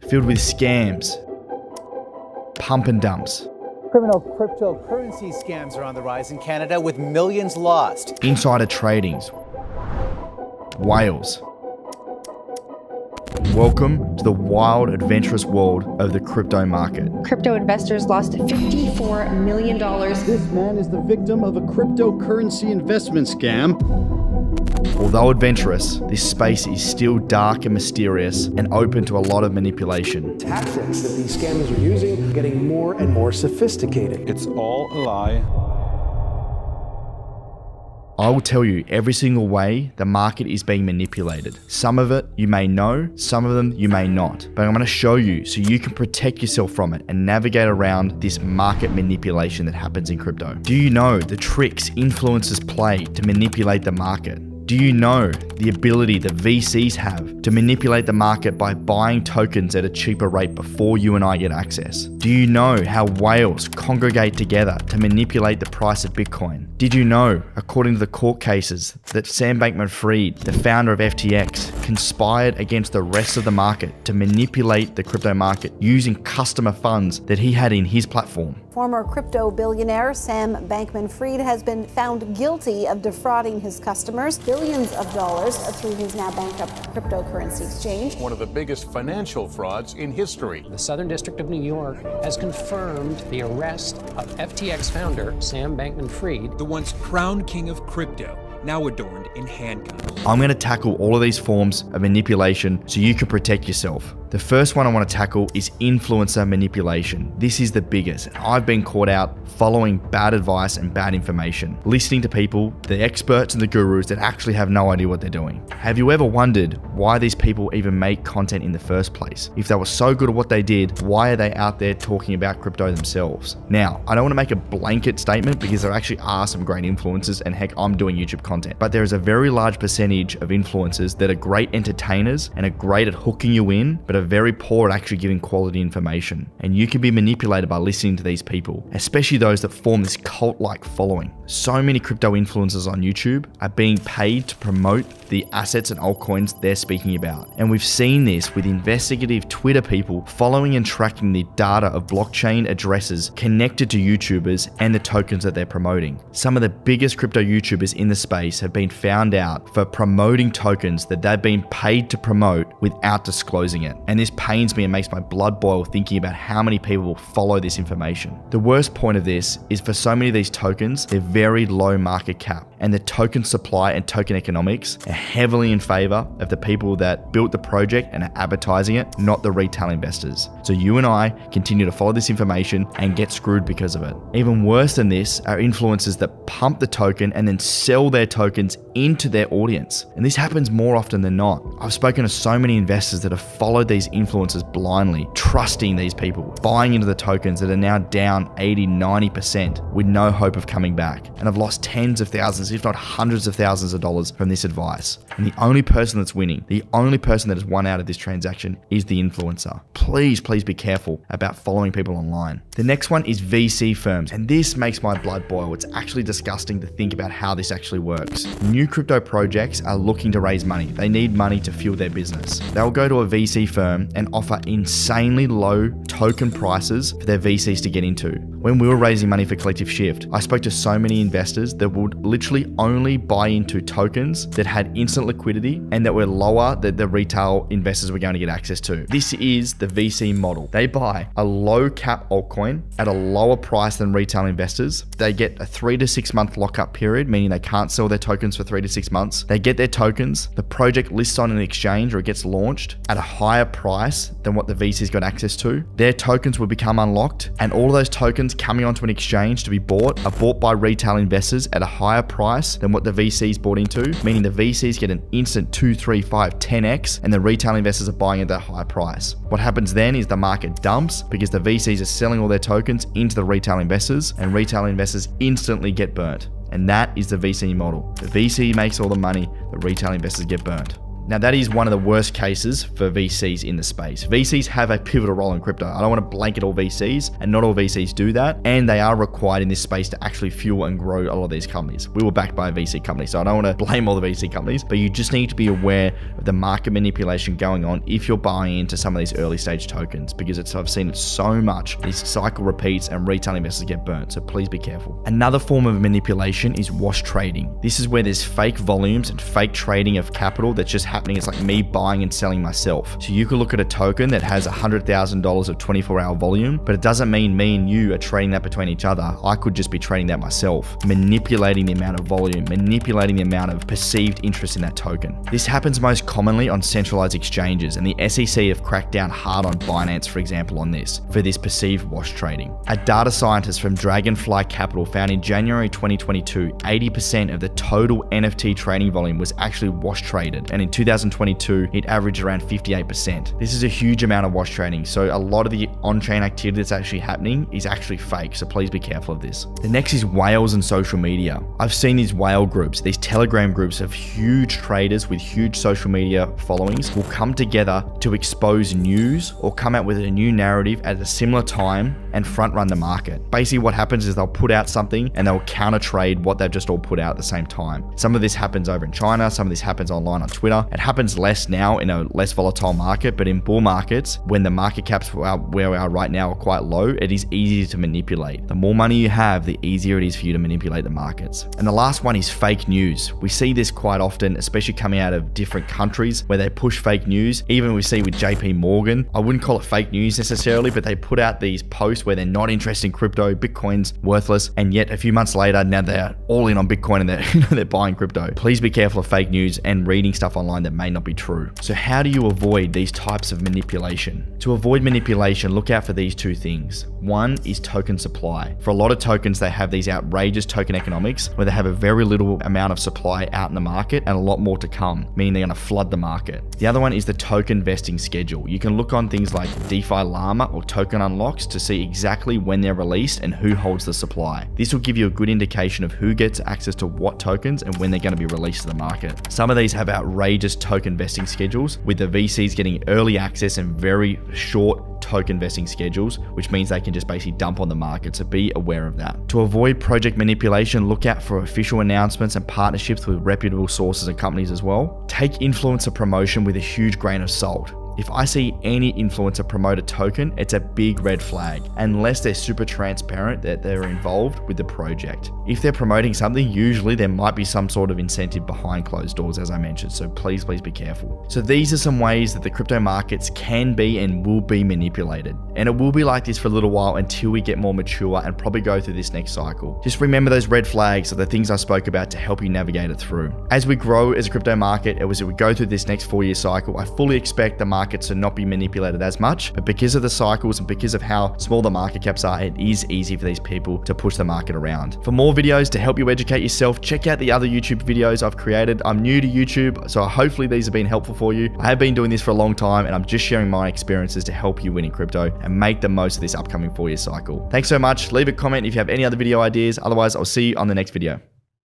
filled with scams, pump and dumps, Criminal cryptocurrency scams are on the rise in Canada with millions lost. insider tradings, whales. Welcome to the wild, adventurous world of the crypto market. Crypto investors lost $54 million. This man is the victim of a cryptocurrency investment scam. Although adventurous, this space is still dark and mysterious and open to a lot of manipulation. Tactics that these scammers are using are getting more and more sophisticated. It's all a lie. I will tell you every single way the market is being manipulated. Some of it you may know, some of them you may not. But I'm going to show you so you can protect yourself from it and navigate around this market manipulation that happens in crypto. Do you know the tricks influencers play to manipulate the market? Do you know the ability that VCs have to manipulate the market by buying tokens at a cheaper rate before you and I get access? Do you know how whales congregate together to manipulate the price of Bitcoin? Did you know, according to the court cases, that Sam Bankman-Fried, the founder of FTX, conspired against the rest of the market to manipulate the crypto market using customer funds that he had in his platform? Former crypto billionaire Sam Bankman-Fried has been found guilty of defrauding his customers billions of dollars through his now bankrupt cryptocurrency exchange. One of the biggest financial frauds in history. The Southern District of New York has confirmed the arrest of FTX founder Sam Bankman-Fried, the once crowned king of crypto, now adorned in handcuffs. I'm going to tackle all of these forms of manipulation so you can protect yourself. The first one I want to tackle is influencer manipulation. This is the biggest. I've been caught out following bad advice and bad information, listening to people, the experts and the gurus that actually have no idea what they're doing. Have you ever wondered why these people even make content in the first place? If they were so good at what they did, why are they out there talking about crypto themselves? Now, I don't want to make a blanket statement because there actually are some great influencers, and heck, I'm doing YouTube content. But there is a very large percentage of influencers that are great entertainers and are great at hooking you in, but are very poor at actually giving quality information. And you can be manipulated by listening to these people, especially those that form this cult-like following. So many crypto influencers on YouTube are being paid to promote the assets and altcoins they're speaking about. And we've seen this with investigative Twitter people following and tracking the data of blockchain addresses connected to YouTubers and the tokens that they're promoting. Some of the biggest crypto YouTubers in the space have been found out for promoting tokens that they've been paid to promote without disclosing it. And this pains me and makes my blood boil thinking about how many people will follow this information. The worst point of this is for so many of these tokens, they're very low market cap, and the token supply and token economics are heavily in favor of the people that built the project and are advertising it, not the retail investors. So you and I continue to follow this information and get screwed because of it. Even worse than this are influencers that pump the token and then sell their tokens into their audience. And this happens more often than not. I've spoken to so many investors that have followed these influencers blindly, trusting these people, buying into the tokens that are now down 80, 90% with no hope of coming back. And I've lost tens of thousands, if not hundreds of thousands of dollars from this advice. And the only person that's winning, the only person that has won out of this transaction is the influencer. Please be careful about following people online. The next one is VC firms. And this makes my blood boil. It's actually disgusting to think about how this actually works. New crypto projects are looking to raise money. They need money to fuel their business. They'll go to a VC firm and offer insanely low token prices for their VCs to get into. When we were raising money for Collective Shift, I spoke to so many investors that would literally only buy into tokens that had instant liquidity and that were lower than the retail investors were going to get access to. This is the VC model. They buy a low cap altcoin at a lower price than retail investors. They get a 3 to 6 month lockup period, meaning they can't sell their tokens for 3 to 6 months. They get their tokens, the project lists on an exchange or it gets launched at a higher price than what the VC's got access to. Their tokens will become unlocked, and all of those tokens coming onto an exchange to be bought are bought by retail investors at a higher price than what the VC's bought into, meaning the VCs get an instant 2, 3, 5, 10x, and the retail investors are buying at that high price. What happens then is the market dumps because the VCs are selling all their tokens into the retail investors, and retail investors instantly get burnt. And that is the VC model. The VC makes all the money, the retail investors get burnt. Now that is one of the worst cases for VCs in the space. VCs have a pivotal role in crypto. I don't want to blanket all VCs, and not all VCs do that, and they are required in this space to actually fuel and grow a lot of these companies. We were backed by a VC company, so I don't want to blame all the VC companies, but you just need to be aware of the market manipulation going on if you're buying into some of these early stage tokens, because I've seen it so much. This cycle repeats and retail investors get burnt, so please be careful. Another form of manipulation is wash trading. This is where there's fake volumes and fake trading of capital that's just happening. It's like me buying and selling myself. So you could look at a token that has $100,000 of 24-hour volume, but it doesn't mean me and you are trading that between each other. I could just be trading that myself, manipulating the amount of volume, manipulating the amount of perceived interest in that token. This happens most commonly on centralized exchanges, and the SEC have cracked down hard on Binance, for example, on this, for this perceived wash trading. A data scientist from Dragonfly Capital found in January 2022, 80% of the total NFT trading volume was actually wash traded, and in 2022, it averaged around 58%. This is a huge amount of wash trading, so a lot of the on-chain activity that's actually happening is actually fake, so please be careful of this. The next is whales and social media. I've seen these whale groups, these Telegram groups of huge traders with huge social media followings will come together to expose news or come out with a new narrative at a similar time and front run the market. Basically what happens is they'll put out something and they'll counter trade what they've just all put out at the same time. Some of this happens over in China, some of this happens online on Twitter. It happens less now in a less volatile market, but in bull markets, when the market caps where we are right now are quite low, it is easy to manipulate. The more money you have, the easier it is for you to manipulate the markets. And the last one is fake news. We see this quite often, especially coming out of different countries where they push fake news. Even we see with JP Morgan, I wouldn't call it fake news necessarily, but they put out these posts where they're not interested in crypto, Bitcoin's worthless, and yet a few months later, now they're all in on Bitcoin and they're buying crypto. Please be careful of fake news and reading stuff online that may not be true. So how do you avoid these types of manipulation? To avoid manipulation, look out for these two things. One is token supply. For a lot of tokens, they have these outrageous token economics where they have a very little amount of supply out in the market and a lot more to come, meaning they're going to flood the market. The other one is the token vesting schedule. You can look on things like DeFi Llama or token unlocks to see exactly when they're released and who holds the supply. This will give you a good indication of who gets access to what tokens and when they're going to be released to the market. Some of these have outrageous token vesting schedules, with the VCs getting early access and very short token vesting schedules, which means they can just basically dump on the market, so be aware of that. To avoid project manipulation, look out for official announcements and partnerships with reputable sources and companies as well. Take influencer promotion with a huge grain of salt. If I see any influencer promote a token, it's a big red flag, unless they're super transparent that they're involved with the project. If they're promoting something, usually there might be some sort of incentive behind closed doors, as I mentioned, so please be careful. So these are some ways that the crypto markets can be and will be manipulated. And it will be like this for a little while until we get more mature and probably go through this next cycle. Just remember those red flags are the things I spoke about to help you navigate it through. As we grow as a crypto market, as we go through this next 4-year cycle, I fully expect the markets to not be manipulated as much, but because of the cycles and because of how small the market caps are, it is easy for these people to push the market around. For more videos to help you educate yourself, check out the other YouTube videos I've created. I'm new to YouTube, so hopefully these have been helpful for you. I have been doing this for a long time, and I'm just sharing my experiences to help you win in crypto and make the most of this upcoming 4-year cycle. Thanks so much. Leave a comment if you have any other video ideas. Otherwise, I'll see you on the next video.